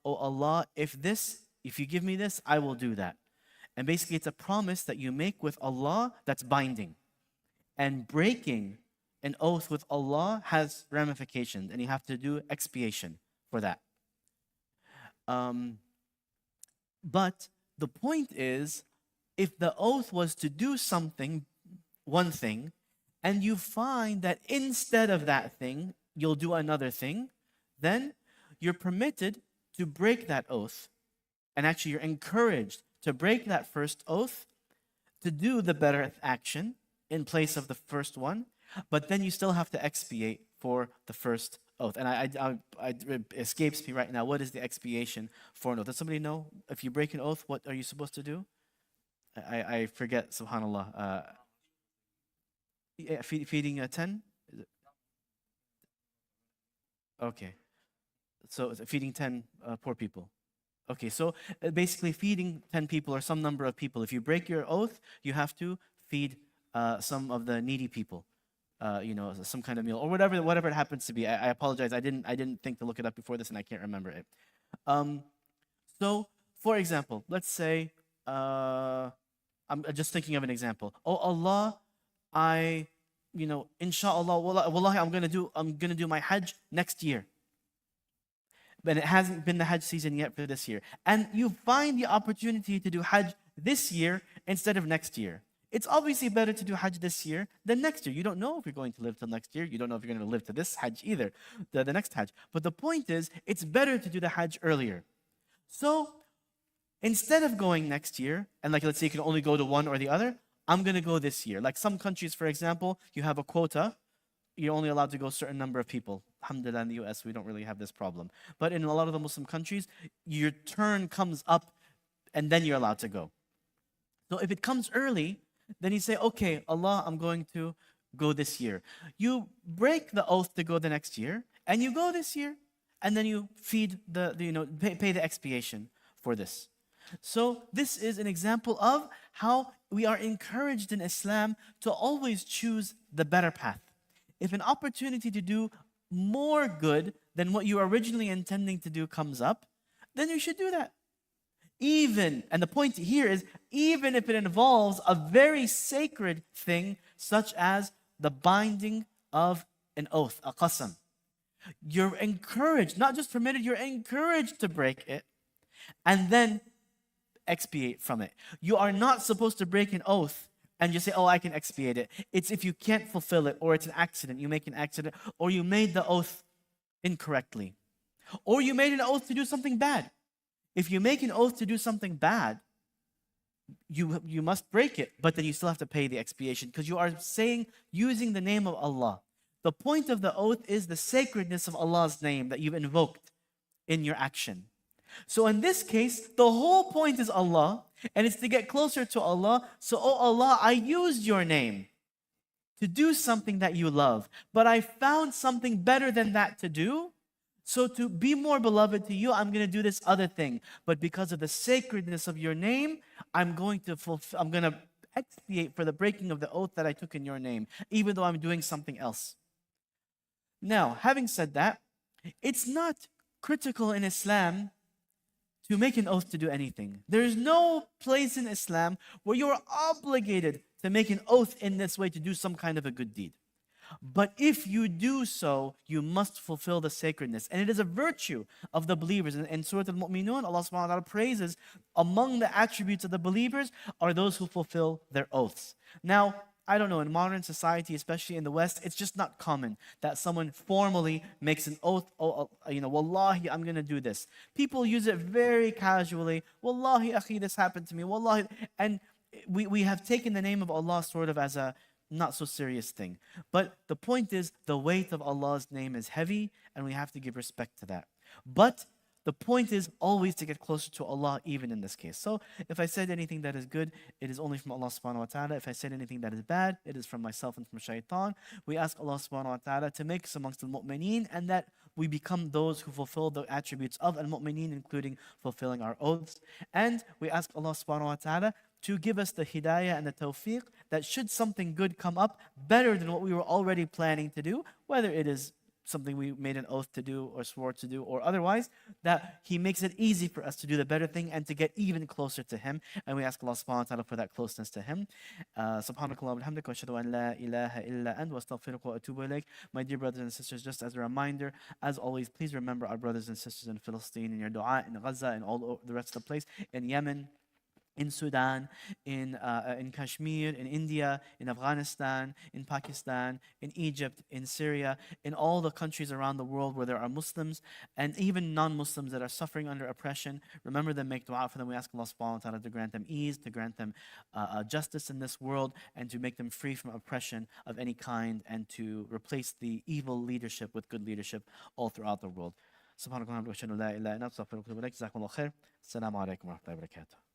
oh Allah, if you give me this, I will do that. And basically, it's a promise that you make with Allah that's binding. And breaking an oath with Allah has ramifications, and you have to do expiation for that. Um, but the point is, if the oath was to do something, one thing, and you find that instead of that thing, you'll do another thing, then you're permitted to break that oath. And actually, you're encouraged to break that first oath, to do the better action in place of the first one, but then you still have to expiate for the first oath. And it escapes me right now. What is the expiation for an oath? Does somebody know? If you break an oath, what are you supposed to do? I forget, subhanAllah. Feeding 10? Okay. So feeding 10 poor people. Okay, so basically feeding 10 people or some number of people. If you break your oath, you have to feed some of the needy people. Some kind of meal or whatever it happens to be. I apologize. I didn't think to look it up before this, and I can't remember it. So, for example, let's say I'm just thinking of an example. Oh Allah, inshallah, wallahi, I'm gonna do my Hajj next year. But it hasn't been the Hajj season yet for this year. And you find the opportunity to do Hajj this year instead of next year. It's obviously better to do Hajj this year than next year. You don't know if you're going to live till next year. You don't know if you're going to live to this Hajj either, the next Hajj. But the point is, it's better to do the Hajj earlier. So instead of going next year, and let's say you can only go to one or the other, I'm going to go this year. Like some countries, for example, you have a quota. You're only allowed to go a certain number of people. Alhamdulillah, in the US, we don't really have this problem. But in a lot of the Muslim countries, your turn comes up and then you're allowed to go. So if it comes early, then you say, okay, Allah, I'm going to go this year. You break the oath to go the next year, and you go this year, and then you feed pay the expiation for this. So this is an example of how we are encouraged in Islam to always choose the better path. If an opportunity to do more good than what you were originally intending to do comes up, then you should do that. And the point here is, even if it involves a very sacred thing, such as the binding of an oath, a qasam. You're encouraged, not just permitted, you're encouraged to break it and then expiate from it. You are not supposed to break an oath and just say, oh, I can expiate it. It's if you can't fulfill it, or it's an accident, you make an accident, or you made the oath incorrectly, or you made an oath to do something bad. If you make an oath to do something bad, you must break it, but then you still have to pay the expiation because you are using the name of Allah. The point of the oath is the sacredness of Allah's name that you've invoked in your action. So in this case, the whole point is Allah, and it's to get closer to Allah. So, oh Allah, I used your name to do something that you love, but I found something better than that to do. So to be more beloved to you, I'm going to do this other thing. But because of the sacredness of your name, I'm going to expiate for the breaking of the oath that I took in your name, even though I'm doing something else. Now, having said that, it's not critical in Islam to make an oath to do anything. There is no place in Islam where you are obligated to make an oath in this way to do some kind of a good deed. But if you do so, you must fulfill the sacredness. And it is a virtue of the believers. In Surah Al-Mu'minun, Allah subhanahu wa ta'ala praises among the attributes of the believers are those who fulfill their oaths. Now, I don't know, in modern society, especially in the West, it's just not common that someone formally makes an oath, wallahi, I'm going to do this. People use it very casually. Wallahi, akhi, this happened to me. Wallahi. And we have taken the name of Allah sort of as a not so serious thing. But the point is, the weight of Allah's name is heavy, and we have to give respect to that. But the point is always to get closer to Allah, even in this case. So if I said anything that is good, it is only from Allah subhanahu wa ta'ala. If I said anything that is bad, it is from myself and from shaitan. We ask Allah subhanahu wa ta'ala to make us amongst the mu'mineen, and that we become those who fulfill the attributes of al-mu'mineen, including fulfilling our oaths. And we ask Allah subhanahu wa ta'ala to give us the hidayah and the tawfiq that should something good come up better than what we were already planning to do, whether it is something we made an oath to do or swore to do or otherwise, that He makes it easy for us to do the better thing and to get even closer to Him. And we ask Allah subhanahu wa ta'ala for that closeness to Him. Subhanakallah wa bihamdika wa ashhadu an la ilaha illa ant wa astaghfiruka wa atubu ilayk. My dear brothers and sisters, just as a reminder, as always, please remember our brothers and sisters in Palestine, in your dua, in Gaza, and all the rest of the place, in Yemen, in Sudan, in Kashmir, in India, in Afghanistan, in Pakistan, in Egypt, in Syria, in all the countries around the world where there are Muslims and even non-Muslims that are suffering under oppression. Remember them, make dua for them. We ask Allah subhanahu wa ta'ala to grant them ease, to grant them justice in this world, and to make them free from oppression of any kind, and to replace the evil leadership with good leadership all throughout the world. سبحانك اللهم وبحمدك لا اله الا انت استغفرك واتوب اليك جزاكم الله خير السلام عليكم ورحمه الله وبركاته